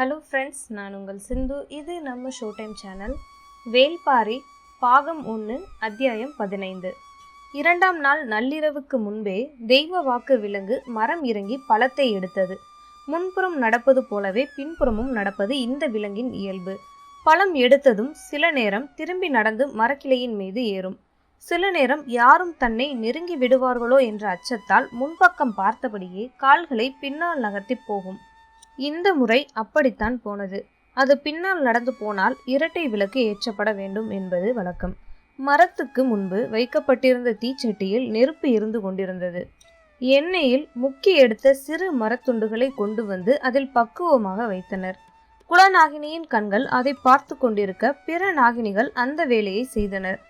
Hello friends, நான் உங்கள் சிந்து. இது நம்ம ஷோ டைம் சேனல். வேள்பாரி பாகம் 1 அத்தியாயம் 15. 2ஆம் நாள் நள்ளிரவுக்கு முன்பே தெய்வ வாக்கு விலங்கு மரம் இறங்கி பழத்தை எடுத்தது. முன்புறம் நடப்பது போலவே பின்புறமும் நடப்பது இந்த விலங்கின் இயல்பு. பழம் எடுத்ததும் சில நேரம் திரும்பி நடந்து மரக்கிளையின் மீது ஏறும். சில நேரம் யாரும் தன்னை நெருங்கி விடுவார்களோ என்ற அச்சத்தால் முன்பக்கம் பார்த்தபடியே கால்களை பின்னால் நகர்த்தி போகும். இந்த முறை அப்படித்தான் போனது. அது பின்னால் நடந்து போனால் இரட்டை விளக்கு ஏற்றப்பட வேண்டும் என்பது வழக்கம். மரத்துக்கு முன்பு வைக்கப்பட்டிருந்த தீச்சட்டியில் நெருப்பு இருந்து கொண்டிருந்தது. எண்ணெயில் முக்கி எடுத்த சிறு மரத்துண்டுகளை கொண்டு வந்து அதில் பக்குவமாக வைத்தனர். குலநாகினியின் கண்கள் அதை பார்த்து கொண்டிருக்க பிற நாகினிகள் அந்த வேலையை செய்தனர்.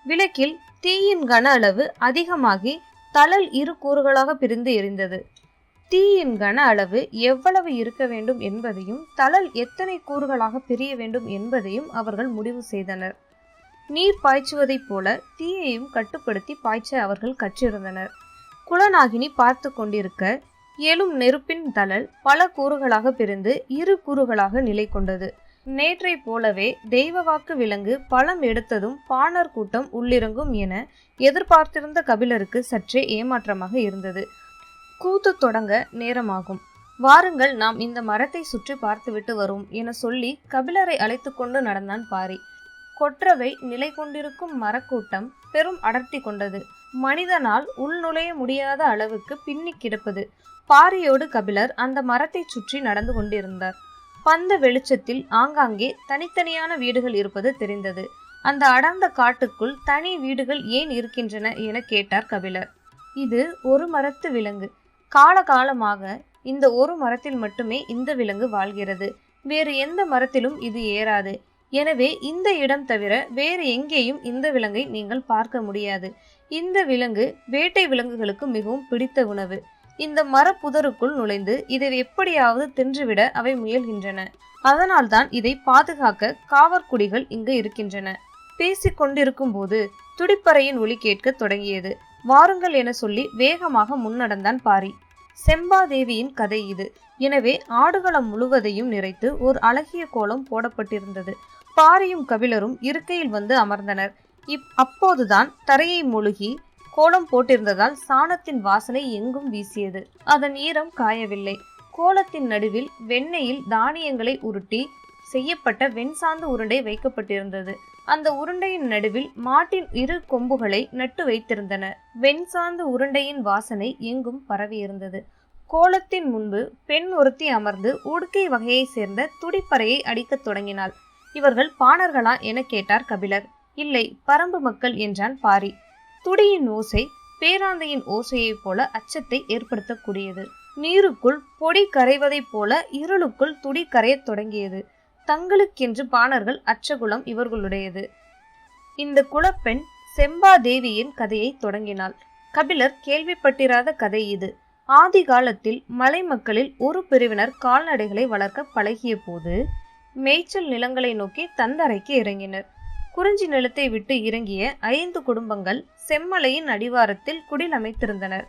விளக்கில் தீயின் கன அளவு அதிகமாகி தழல் இரு கூறுகளாக பிரிந்து எரிந்தது. தீயின் கன அளவு எவ்வளவு இருக்க வேண்டும் என்பதையும் தழல் எத்தனை கூறுகளாக பிரிய வேண்டும் என்பதையும் அவர்கள் முடிவு செய்தனர். நீர் பாய்ச்சுவதைப் போல தீயையும் கட்டுப்படுத்தி பாய்ச்ச அவர்கள் கற்றிருந்தனர். குலநாகினி பார்த்து கொண்டிருக்க எழும் நெருப்பின் தழல் பல கூறுகளாக பிரிந்து இரு கூறுகளாக நிலை கொண்டது. நேற்றை போலவே தெய்வ வாக்கு விலங்கு பழம் எடுத்ததும் பாணர் கூட்டம் உள்ளிறங்கும் என எதிர்பார்த்திருந்த கபிலருக்கு சற்றே ஏமாற்றமாக இருந்தது. கூத்து தொடங்க நேரமாகும், வாருங்கள், நாம் இந்த மரத்தை சுற்றி பார்த்துவிட்டு வரும் என சொல்லி கபிலரை அழைத்து கொண்டு நடந்தான் பாரி. கொற்றவை நிலை கொண்டிருக்கும் மரக்கூட்டம் பெரும் அடர்த்தி கொண்டது. மனிதனால் உள்நுழைய முடியாத அளவுக்கு பின்னி கிடப்பது. பாரியோடு கபிலர் அந்த மரத்தை சுற்றி நடந்து கொண்டிருந்தார். பந்த வெளிச்சத்தில் ஆங்காங்கே தனித்தனியான வீடுகள் இருப்பது தெரிந்தது. அந்த அடர்ந்த காட்டுக்குள் தனி வீடுகள் ஏன் இருக்கின்றன என கேட்டார் கபிலர். இது ஒரு மரத்து விலங்கு. காலகாலமாக இந்த ஒரு மரத்தில் மட்டுமே இந்த விலங்கு வாழ்கிறது. வேறு எந்த மரத்திலும் இது ஏறாது. எனவே இந்த இடம் தவிர வேறு எங்கேயும் இந்த விலங்கை நீங்கள் பார்க்க முடியாது. இந்த விலங்கு வேட்டை விலங்குகளுக்கு மிகவும் பிடித்த உணவு. இந்த மரப்புதருக்குள் நுழைந்து இதை எப்படியாவது தின்றுவிட அவை முயல்கின்றன. அதனால்தான் இதை பாதுகாக்க காவற்குடிகள் இங்கு இருக்கின்றன. பேசிக் கொண்டிருக்கும் போது துடிப்பறையின் ஒலி கேட்க தொடங்கியது. வாருங்கள் என சொல்லி வேகமாக முன்னடந்தான் பாரி. செம்பாதேவியின் கதை இது. எனவே ஆடுகளம் முழுவதையும் நிறைத்து ஒரு அழகிய கோலம் போடப்பட்டிருந்தது. பாரியும் கபிலரும் இருக்கையில் வந்து அமர்ந்தனர். அப்போதுதான் தரையை மொழுகி கோலம் போட்டிருந்ததால் சாணத்தின் வாசனை எங்கும் வீசியது. அதன் ஈரம் காயவில்லை. கோலத்தின் நடுவில் வெண்ணெயில் தானியங்களை உருட்டி செய்யப்பட்ட வெண்சாந்து உருண்டை வைக்கப்பட்டிருந்தது. அந்த உருண்டையின் நடுவில் மாட்டின் இரு கொம்புகளை நட்டு வைத்திருந்தன. வெண்சாந்து உருண்டையின் வாசனை எங்கும் பரவியிருந்தது. கோலத்தின் முன்பு பெண் ஒருத்தி அமர்ந்து உடுக்கை வகையை சேர்ந்த துடிப்பறையை அடிக்கத் தொடங்கினாள். இவர்கள் பாணர்களா என கேட்டார் கபிலர். இல்லை, பரம்பு மக்கள் என்றான் பாரி. துடியின் ஓசை பேராந்தையின் ஓசையைப் போல அச்சத்தை ஏற்படுத்தக்கூடியது. நீருக்குள் பொடி கரைவதைப் போல இருளுக்குள் துடி கரையத் தொடங்கியது. தங்களுக்கென்று பாணர்கள் அச்சகுலம் இவர்களுடையது. இந்த குலப்பெண் செம்பாதேவியின் கதையை தொடங்கினாள். கபிலர் கேள்விப்பட்டிராத கதை இது. ஆதி காலத்தில் மலை மக்களில் ஒரு பிரிவினர் கால்நடைகளை வளர்க்க பழகிய போது மேய்ச்சல் நிலங்களை நோக்கி தந்தரைக்கு இறங்கினர். குறிஞ்சி நிலத்தை விட்டு இறங்கிய 5 குடும்பங்கள் செம்மலையின் அடிவாரத்தில் குடில் அமைத்திருந்தனர்.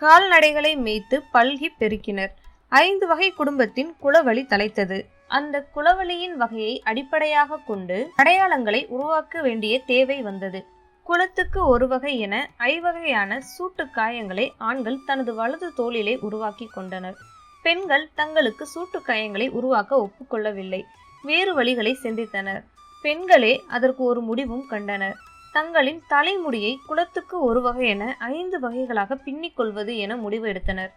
கால்நடைகளை மேய்த்து பல்கி பெருக்கினர். 5 வகை குடும்பத்தின் குலவழி தலைத்தது. அந்த குலவழியின் வகையை அடிப்படையாக கொண்டு அடையாளங்களை உருவாக்க வேண்டிய தேவை வந்தது. குலத்துக்கு ஒரு வகை என 5 வகையான சூட்டு காயங்களை ஆண்கள் தனது வலது தோளிலே உருவாக்கி கொண்டனர். பெண்கள் தங்களுக்கு சூட்டு காயங்களை உருவாக்க ஒப்புக்கொள்ளவில்லை. வேறு வழிகளை சிந்தித்தனர். பெண்களே அதற்கு ஒரு முடிவும் கண்டனர். தங்களின் தலைமுடியை குலத்துக்கு ஒரு வகை என 5 வகைகளாக பின்னிக் கொள்வது என முடிவு எடுத்தனர்.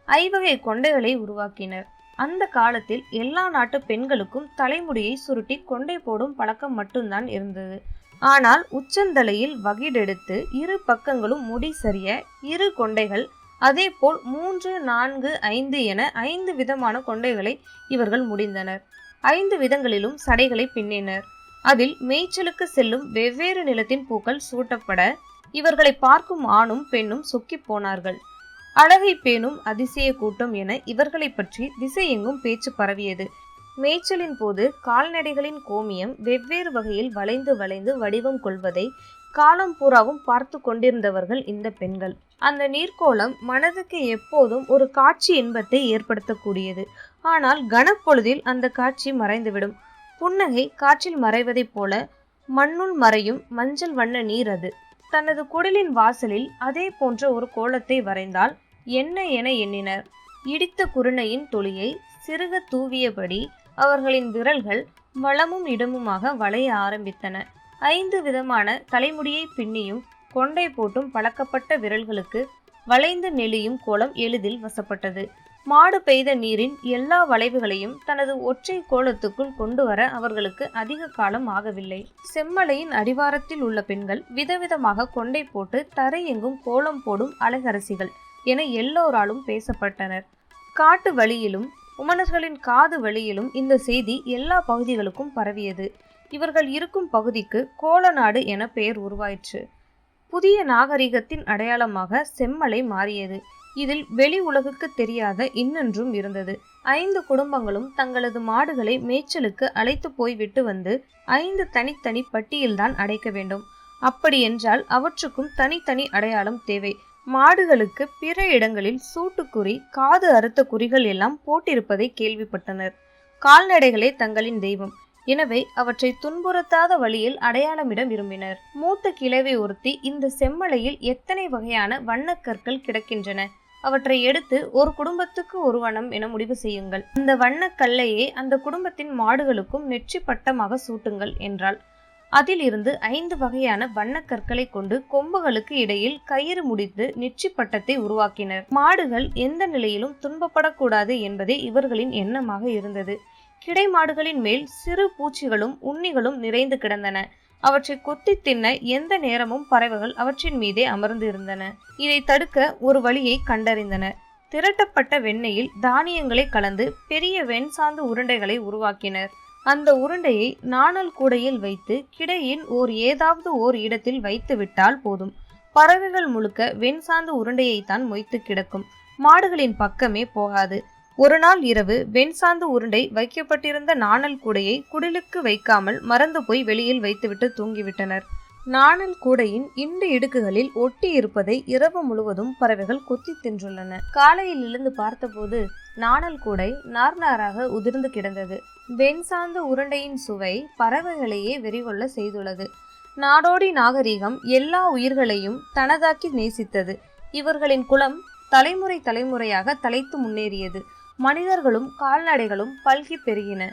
5 வகை கொண்டைகளை உருவாக்கினர். அந்த காலத்தில் எல்லா நாட்டு பெண்களுக்கும் தலைமுடியை சுருட்டி கொண்டை போடும் பழக்கம் மட்டும்தான் இருந்தது. ஆனால் உச்சந்தலையில் வகிடெடுத்து இரு பக்கங்களும் முடி சரிய 2 கொண்டைகள், அதே போல் 3, 4, 5 என 5 விதமான கொண்டைகளை இவர்கள் முடிந்தனர். 5 விதங்களிலும் சடைகளை பின்னினர். அதில் மேய்ச்சலுக்கு செல்லும் வெவ்வேறு நிலத்தின் பூக்கள் சூட்டப்பட இவர்களை பார்க்கும் ஆணும் பெண்ணும் சொக்கி போனார்கள். அழகை பேணும் அதிசய கூட்டம் என இவர்களை பற்றி திசையெங்கும் பேச்சு பரவியது. மேய்ச்சலின் போது கால்நடைகளின் கோமியம் வெவ்வேறு வகையில் வளைந்து வளைந்து வடிவம் கொள்வதை காலம் பூராவும் பார்த்து கொண்டிருந்தவர்கள் இந்த பெண்கள். அந்த நீர்க்கோலம் மனதுக்கு எப்போதும் ஒரு காட்சி இன்பத்தை ஏற்படுத்தக்கூடியது. ஆனால் கனப்பொழுதில் அந்த காட்சி மறைந்துவிடும். புன்னகை காற்றில் மறைவதைப் போல மண்ணுள் மறையும் மஞ்சள் வண்ண நீர் அது. தனது குடிலின் வாசலில் அதே போன்ற ஒரு கோலத்தை வரைந்தால் என்ன என எண்ணினர். இடித்த குருணையின் தொளியை சிறுக தூவியபடி அவர்களின் விரல்கள் வலமும் இடமுமாக வளைய ஆரம்பித்தன. 5 விதமான தலைமுடியை பின்னியும் கொண்டை போட்டும் பழக்கப்பட்ட விரல்களுக்கு வளைந்து நெளியும் கோலம் எளிதில் வசப்பட்டது. மாடு பெய்த நீரின் எல்லா வளைவுகளையும் தனது ஒற்றை கோலத்துக்குள் கொண்டு வர அவர்களுக்கு அதிக காலம் ஆகவில்லை. செம்மலையின் அடிவாரத்தில் உள்ள பெண்கள் விதவிதமாக கொண்டை போட்டு தரை எங்கும் கோலம் போடும் அழகரசிகள் என எல்லோராலும் பேசப்பட்டனர். காட்டு வழியிலும் உமனர்களின் காது வழியிலும் இந்த செய்தி எல்லா பகுதிகளுக்கும் பரவியது. இவர்கள் இருக்கும் பகுதிக்கு கோலநாடு என பெயர் உருவாயிற்று. புதிய நாகரிகத்தின் அடையாளமாக செம்மலை மாறியது. இதில் வெளி உலகுக்கு தெரியாத இன்னொன்றும் இருந்தது. 5 குடும்பங்களும் தங்களது மாடுகளை மேய்ச்சலுக்கு அழைத்து போய்விட்டு வந்து 5 தனித்தனி பட்டியல்தான் அடைக்க வேண்டும். அப்படி என்றால் அவற்றுக்கும் தனித்தனி அடையாளம் தேவை. மாடுகளுக்கு பிற இடங்களில் சூட்டுக்குறி, காது அறுத்த குறிகள் எல்லாம் போட்டிருப்பதை கேள்விப்பட்டனர். கால்நடைகளே தங்களின் தெய்வம். எனவே அவற்றை துன்புறுத்தாத வழியில் அடையாளமிட விரும்பினர். மூத்த கிழவி ஒருத்தி, இந்த செம்மலையில் எத்தனை வகையான வண்ணக்கற்கள் கிடக்கின்றன, அவற்றை எடுத்து ஒரு குடும்பத்துக்கு ஒரு வண்ணம் என முடிவு செய்யுங்கள். அந்த வண்ணக்கல்லையே அந்த குடும்பத்தின் மாடுகளுக்கும் நெற்றி பட்டமாக சூட்டுங்கள் என்றாள். அதில் இருந்து 5 வகையான வண்ணக்கற்களை கொண்டு கொம்புகளுக்கு இடையில் கயிறு முடித்து நெற்றி பட்டத்தை உருவாக்கினர். மாடுகள் எந்த நிலையிலும் துன்பப்படக்கூடாது என்பதே இவர்களின் எண்ணமாக இருந்தது. கிடை மாடுகளின் மேல் சிறு பூச்சிகளும் உண்ணிகளும் நிறைந்து கிடந்தன. அவற்றை கொத்தி தின்ன எந்த நேரமும் பறவைகள் அவற்றின் மீதே அமர்ந்து இருந்தன. இதை தடுக்க ஒரு வழியை கண்டறிந்தனர். திரட்டப்பட்ட வெண்ணெயில் தானியங்களை கலந்து பெரிய வெண்சாந்து உருண்டைகளை உருவாக்கினர். அந்த உருண்டையை நாணல் கூடையில் வைத்து கிடையின் ஏதாவது ஓர் இடத்தில் வைத்து விட்டால் போதும். பறவைகள் முழுக்க வெண்சாந்து உருண்டையைத்தான் மொய்த்து கிடக்கும். மாடுகளின் பக்கமே போகாது. ஒரு நாள் இரவு வெண்சாந்து உருண்டை வைக்கப்பட்டிருந்த நாணல் கூடையை குடிலுக்கு வைக்காமல் மறந்து போய் வெளியில் வைத்துவிட்டு தூங்கிவிட்டனர். நாணல் கூடையின் இந்த இடுக்குகளில் ஒட்டி இருப்பதை இரவு முழுவதும் பறவைகள் கொத்தி தின்றுள்ளன. காலையில் எழுந்து பார்த்தபோது நாணல் கூடை நார் நாராக உதிர்ந்து கிடந்தது. வெண்சாந்து உருண்டையின் சுவை பறவைகளையே வெறிகொள்ள செய்துள்ளது. நாடோடி நாகரிகம் எல்லா உயிர்களையும் தனதாக்கி நேசித்தது. இவர்களின் குலம் தலைமுறை தலைமுறையாக தலைத்து முன்னேறியது. மனிதர்களும் கால்நடைகளும் பல்கி பெருகின.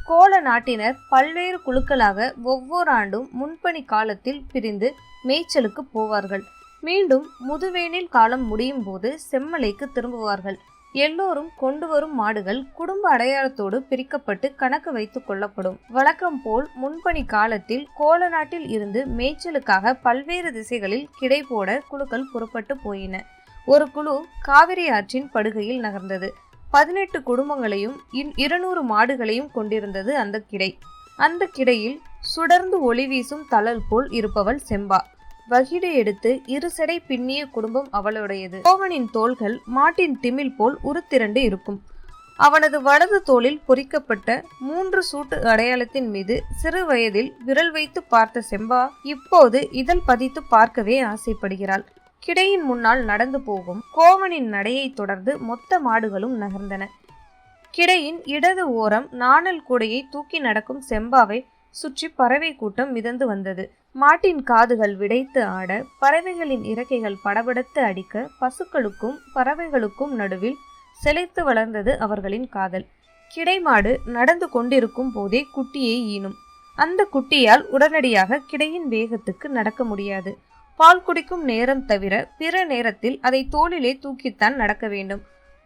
கோல நாட்டினர் பல்வேறு குழுக்களாக ஒவ்வொரு ஆண்டும் முன்பனி காலத்தில் பிரிந்து மேய்ச்சலுக்கு போவார்கள். மீண்டும் முதுவேனில் காலம் முடியும் போது செம்மலைக்கு திரும்புவார்கள். எல்லோரும் கொண்டு வரும் மாடுகள் குடும்ப அடையாளத்தோடு பிரிக்கப்பட்டு கணக்கு வைத்துக் கொள்ளப்படும். வழக்கம் போல் முன்பனி காலத்தில் கோல நாட்டில் இருந்து மேய்ச்சலுக்காக பல்வேறு திசைகளில் கிடை போட குழுக்கள் புறப்பட்டு போயின. ஒரு குழு காவிரி ஆற்றின் படுகையில் நகர்ந்தது. 18 குடும்பங்களையும் 200 மாடுகளையும் கொண்டிருந்தது அந்த கிடை. அந்த கிடையில் சுடர்ந்து ஒளி வீசும் தழல் போல் இருப்பவள் செம்பா. வகிடு எடுத்து 2 சடை பின்னிய குடும்பம் அவளுடையது. கோவனின் தோள்கள் மாட்டின் திமில் போல் உருத்திரண்டு இருக்கும். அவனது வலது தோளில் பொறிக்கப்பட்ட 3 சூட்டு அடையாளத்தின் மீது சிறு வயதில் விரல் வைத்து பார்த்த செம்பா இப்போது இதழ் பதித்து பார்க்கவே ஆசைப்படுகிறாள். கிடையின் முன்னால் நடந்து போகும் கோவனின் நடையை தொடர்ந்து மொத்த மாடுகளும் நகர்ந்தன. கிடையின் இடது ஓரம் நாணல் கூடையை தூக்கி நடக்கும் செம்பாவை சுற்றி பறவை கூட்டம் மிதந்து வந்தது. மாட்டின் காதுகள் விடைத்து ஆட, பறவைகளின் இறக்கைகள் படபடத்து அடிக்க, பசுக்களுக்கும் பறவைகளுக்கும் நடுவில் செழித்து வளர்ந்தது அவர்களின் காதல். கிடைமாடு நடந்து கொண்டிருக்கும் போதே குட்டியை ஈனும். அந்த குட்டியால் உடனடியாக கிடையின் வேகத்துக்கு நடக்க முடியாது. பால் குடிக்கும் நேரம் தவிர பிற நேரத்தில் அதை தோளிலே தூக்கித்தான் நடக்க வேண்டும்.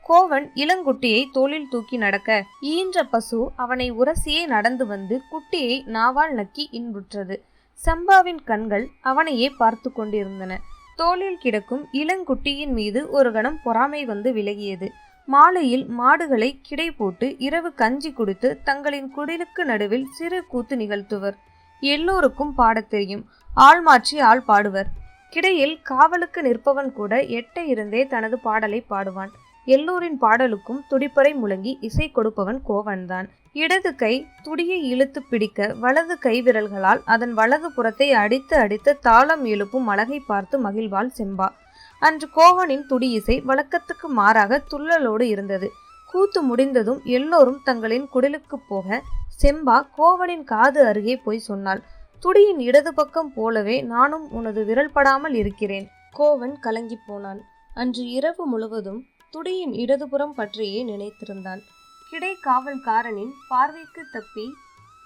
கோவன் இளங்குட்டியை தோளில் தூக்கி நடக்க, ஈன்ற பசு அவனை உரசியே நடந்து வந்து குட்டியை நாவால் நக்கி இன்புற்றது. சம்பாவின் கண்கள் அவனையே பார்த்து கொண்டிருந்தன. தோளில் கிடக்கும் இளங்குட்டியின் மீது ஒரு கணம் பொறாமை வந்து விலகியது. மாலையில் மாடுகளை கிடை போட்டு இரவு கஞ்சி குடித்து தங்களின் குடிலுக்கு நடுவில் சிறு கூத்து நிகழ்த்துவர். எல்லோருக்கும் பாடத் தெரியும். ஆள் மாற்றி ஆள் பாடுவர். கிடையில் காவலுக்கு நிற்பவன் கூட எட்ட இருந்தே தனது பாடலை பாடுவான். எல்லோரின் பாடலுக்கும் துடிப்பறை முழங்கி இசை கொடுப்பவன் கோவன்தான். இடது கை துடியை இழுத்து பிடிக்க வலது கை விரல்களால் அதன் வலது புறத்தை அடித்து அடித்து தாளம் எழுப்பும் அழகை பார்த்து மகிழ்வாள் செம்பா. அன்று கோவனின் துடி இசை வழக்கத்துக்கு மாறாக துள்ளலோடு இருந்தது. கூத்து முடிந்ததும் எல்லோரும் தங்களின் குடிலுக்கு போக செம்பா கோவனின் காது அருகே போய் சொன்னாள், துடியின் இடது பக்கம் போலவே நானும் உனது விரல் படாமல் இருக்கிறேன். கோவன் கலங்கி போனான். அன்று இரவு முழுவதும் துடியின் இடதுபுறம் பற்றியே நினைத்திருந்தான். கிடை காவல்காரனின் பார்வைக்கு தப்பி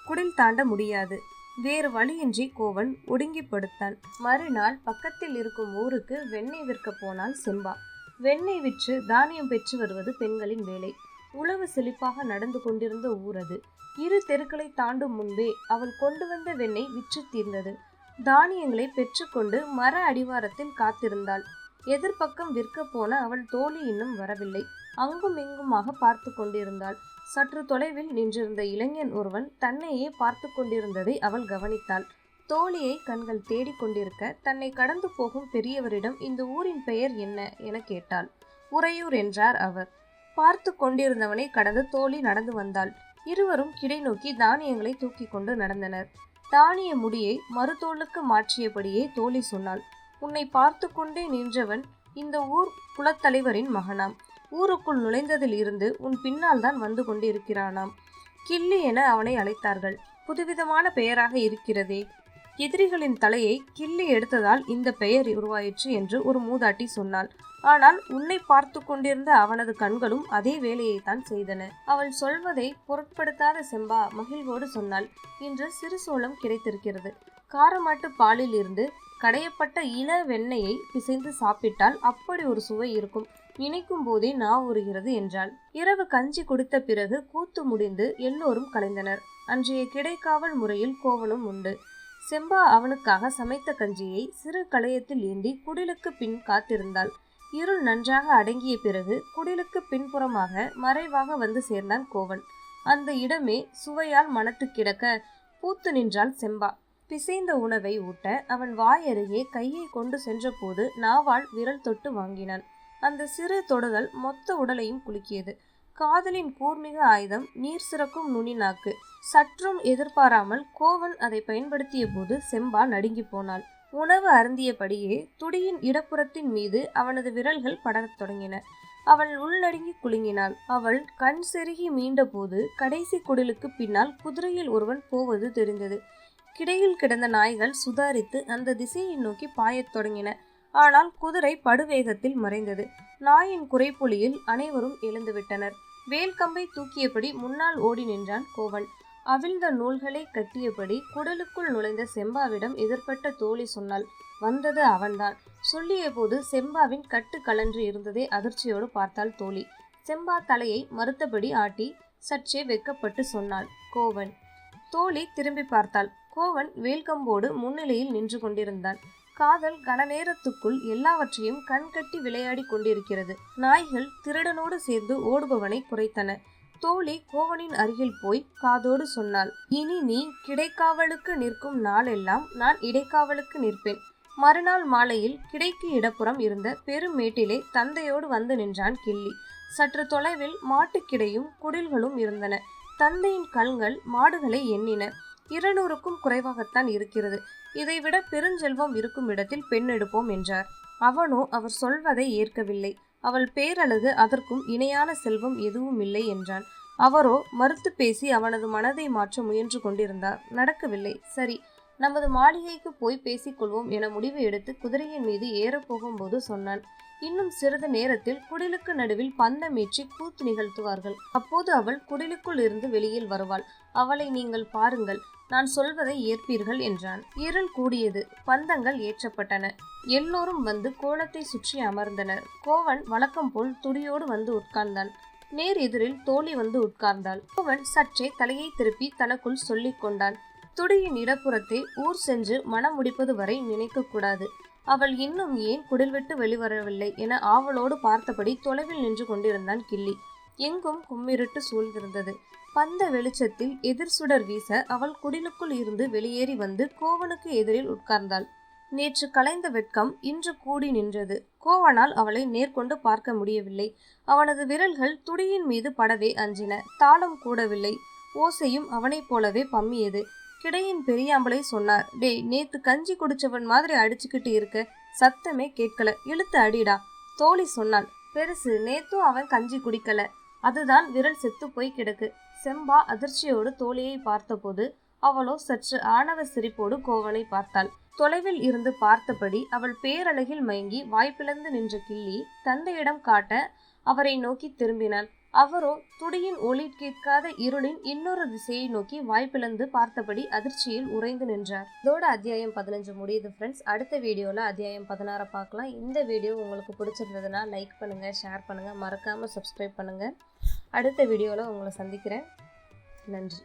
குடில் தாண்ட முடியாது. வேறு வழியின்றி கோவன் ஒடுங்கி படுத்தான். மறுநாள் பக்கத்தில் இருக்கும் ஊருக்கு வெண்ணெய் விற்க போனாள் செம்பா. வெண்ணெய் விற்று தானியம் பெற்று வருவது பெண்களின் வேலை. உழவு செழிப்பாக நடந்து கொண்டிருந்த ஊர் அது. 2 தெருக்களை தாண்டும் முன்பே அவள் கொண்டு வந்த வெண்ணெய் விற்று தீர்ந்தது. தானியங்களை பெற்றுக்கொண்டு மர அடிவாரத்தில் காத்திருந்தாள். எதிர்பக்கம் விற்க போன அவள் தோழி இன்னும் வரவில்லை. அங்கும் இங்குமாக பார்த்து கொண்டிருந்தாள். சற்று தொலைவில் நின்றிருந்த இளைஞன் ஒருவன் தன்னையே பார்த்து கொண்டிருந்ததை அவள் கவனித்தாள். தோழியை கண்கள் தேடிக்கொண்டிருக்க தன்னை கடந்து போகும் பெரியவரிடம் இந்த ஊரின் பெயர் என்ன என கேட்டாள். உறையூர் என்றார் அவர். பார்த்து கொண்டிருந்தவனை கடந்து தோழி நடந்து வந்தாள். இருவரும் கிடை நோக்கி தானியங்களை தூக்கி கொண்டு நடந்தனர். தானிய முடியை மறுதோளுக்கு மாற்றியபடியே தோழி சொன்னாள், உன்னை பார்த்து கொண்டே நின்றவன் இந்த ஊர் குலத்தலைவரின் மகனாம். ஊருக்குள் நுழைந்ததில் இருந்து உன் பின்னால் தான் வந்து கொண்டிருக்கிறானாம். கிள்ளி என அவனை அழைத்தார்கள். புதுவிதமான பெயராக இருக்கிறதே. எதிரிகளின் தலையை கிள்ளி எடுத்ததால் இந்த பெயர் உருவாயிற்று என்று ஒரு மூதாட்டி சொன்னாள். ஆனால் உன்னை பார்த்து கொண்டிருந்த அவனது கண்களும் அதே வேலையைத்தான் செய்தன. அவள் சொல்வதை பொருட்படுத்தாத செம்பா மகிழ்வோடு சொன்னாள், இன்று சிறு சோளம் கிடைத்திருக்கிறது. காரமாட்டு பாலில் இருந்து கடையப்பட்ட இள வெண்ணெயை பிசைந்து சாப்பிட்டால் அப்படி ஒரு சுவை இருக்கும். நினைக்கும் போதே நாவுறுகிறது என்றாள். இரவு கஞ்சி குடித்த பிறகு கூத்து முடிந்து எல்லோரும் கலைந்தனர். அன்றைய கிடைக்காவல் முறையில் கோவலும் உண்டு. செம்பா அவனுக்காக சமைத்த கஞ்சியை சிறு களையத்தில் ஏந்தி குடிலுக்கு பின் காத்திருந்தாள். இருள் நன்றாக அடங்கிய பிறகு குடிலுக்கு பின்புறமாக மறைவாக வந்து சேர்ந்தான் கோவன். அந்த இடமே சுவையால் மனத்து கிடக்க பூத்து நின்றாள் செம்பா. பிசைந்த உணவை ஊட்ட அவன் வாயருகே கையை கொண்டு சென்ற போது நாவால் விரல் தொட்டு வாங்கினான். அந்த சிறு தொடுதல் மொத்த உடலையும் குலுக்கியது. காதலின் கூர்மிக ஆயுதம் நீர் சிறக்கும் நுனி நாக்கு. சற்றும் எதிர்பாராமல் கோவன் அதை பயன்படுத்திய போது செம்பா நடுங்கி போனாள். உணவு அருந்தியபடியே துடியின் இடப்புறத்தின் மீது அவனது விரல்கள் படரத் தொடங்கின. அவள் உள்நடுங்கி குலுங்கினாள். அவள் கண் செருகி மீண்ட போது கடைசி குடிலுக்கு பின்னால் குதிரையில் ஒருவன் போவது தெரிந்தது. கிடையில் கிடந்த நாய்கள் சுதாரித்து அந்த திசையை நோக்கி பாயத் தொடங்கின. ஆனால் குதிரை படுவேகத்தில் மறைந்தது. நாயின் குறைப்புலியில் அனைவரும் எழுந்துவிட்டனர். வேல்கம்பை தூக்கியபடி முன்னால் ஓடி நின்றான் கோவன். அவிழ்ந்த நூல்களை கட்டியபடி குடலுக்குள் நுழைந்த செம்பாவிடம் எதிர்பட்ட தோழி சொன்னாள், வந்தது அவன்தான். சொல்லிய போது செம்பாவின் கட்டு கலன்று இருந்ததை அதிர்ச்சியோடு பார்த்தாள் தோழி. செம்பா தலையை மறுத்தபடி ஆட்டி சற்றே வெக்கப்பட்டு சொன்னாள், கோவன். தோழி திரும்பி பார்த்தாள். கோவன் வேல்கம்போடு முன்னிலையில் நின்று கொண்டிருந்தான். காதல் கனநேரத்துக்குள் எல்லாவற்றையும் கண்கட்டி விளையாடி கொண்டிருக்கிறது. நாய்கள் திருடனோடு சேர்ந்து ஓடுபவனை குறைத்தன. தோழி கோவனின் அருகில் போய் காதோடு சொன்னாள், இனி நீ கிடைக்காவலுக்கு நிற்கும் நாளெல்லாம் நான் இடைக்காவலுக்கு நிற்பேன். மறுநாள் மாலையில் கிடைக்கு இடப்புறம் இருந்த பெருமேட்டிலே தந்தையோடு வந்து நின்றான் கிள்ளி. சற்று தொலைவில் மாட்டுக்கிடையும் குடில்களும் இருந்தன. தந்தையின் கண்கள் மாடுகளை எண்ணின. 200க்கும் குறைவாகத்தான் இருக்கிறது. இதைவிட பெருஞ்செல்வம் இருக்கும் இடத்தில் பெண் எடுப்போம் என்றார். அவனோ அவர் சொல்வதை ஏற்கவில்லை. அவள் பேரழகு அதற்கும் இணையான செல்வம் எதுவும் இல்லை என்றான். அவரோ மறுத்து பேசி அவனது மனதை மாற்ற முயன்று கொண்டிருந்தார். நடக்கவில்லை. சரி, நமது மாளிகைக்கு போய் பேசிக்கொள்வோம் என முடிவு எடுத்து குதிரையின் மீது ஏறப்போகும்போது சொன்னான், இன்னும் சிறிது நேரத்தில் குடிலுக்கு நடுவில் பந்தமேற்றி கூத்து நிகழ்த்துவார்கள். அப்போது அவள் குடிலுக்குள் இருந்து வெளியில் வருவாள். அவளை நீங்கள் பாருங்கள், நான் சொல்வதை ஏற்பீர்கள் என்றான். இருள் கூடியது. பந்தங்கள் ஏற்றப்பட்டன. எல்லோரும் வந்து கோலத்தை சுற்றி அமர்ந்தனர். கோவன் வழக்கம் போல் துடியோடு வந்து உட்கார்ந்தான். நேர் எதிரில் தோழி வந்து உட்கார்ந்தாள். கோவன் சற்றே தலையை திருப்பி தனக்குள் சொல்லிக் கொண்டான், துடியின் இடப்புறத்தை ஊர் சென்று மனம் முடிப்பது வரை நினைக்க கூடாது. அவள் இன்னும் ஏன் குடில் விட்டு வெளிவரவில்லை என ஆவலோடு பார்த்தபடி தொலைவில் நின்று கொண்டிருந்தான் கிள்ளி. எங்கும் கும்மிருட்டு சூழ்ந்திருந்தது. பந்த வெளிச்சத்தில் எதிர் சுடர் வீச அவள் குடிலுக்குள் இருந்து வெளியேறி வந்து கோவனுக்கு எதிரில் உட்கார்ந்தாள். நேற்று கலைந்த வெட்கம் இன்று கூடி நின்றது. கோவனால் அவளை நேர்கொண்டு பார்க்க முடியவில்லை. அவனது விரல்கள் துடியின் மீது படவே அஞ்சின. தாளம் கூடவில்லை. ஓசையும் அவனைப் போலவே பம்மியது. கிடையின் பெரியாம்பளை சொன்னார், டேய், நேத்து கஞ்சி குடிச்சவன் மாதிரி அடிச்சுக்கிட்டு இருக்க, சத்தமே கேட்கல, இழுத்து அடிடா. தோழி சொன்னாள், பெருசு, நேத்தும் அவன் கஞ்சி குடிக்கல. அதுதான் விரல் செத்து போய் கிடக்கு. செம்பா அதிர்ச்சியோடு தோழியை பார்த்தபோது அவளோ சற்று ஆணவ சிரிப்போடு கோவனை பார்த்தாள். தொலைவில் இருந்து பார்த்தபடி அவள் பேரழகில் மயங்கி வாய்ப்பிழந்து நின்ற கிள்ளி தந்தையிடம் காட்ட அவரை நோக்கி திரும்பினான். அவரோ துடியின் ஒளி கேட்காத இருளின் இன்னொரு திசையை நோக்கி வாய்ப்பிழந்து பார்த்தபடி அதிர்ச்சியில் உறைந்து நின்றார். இதோட அத்தியாயம் 15 முடியுது ஃப்ரெண்ட்ஸ். அடுத்த வீடியோவில் அத்தியாயம் 16 பார்க்கலாம். இந்த வீடியோ உங்களுக்கு பிடிச்சிருந்ததுன்னா லைக் பண்ணுங்கள், ஷேர் பண்ணுங்கள், மறக்காமல் சப்ஸ்கிரைப் பண்ணுங்கள். அடுத்த வீடியோவில் உங்களை சந்திக்கிறேன். நன்றி.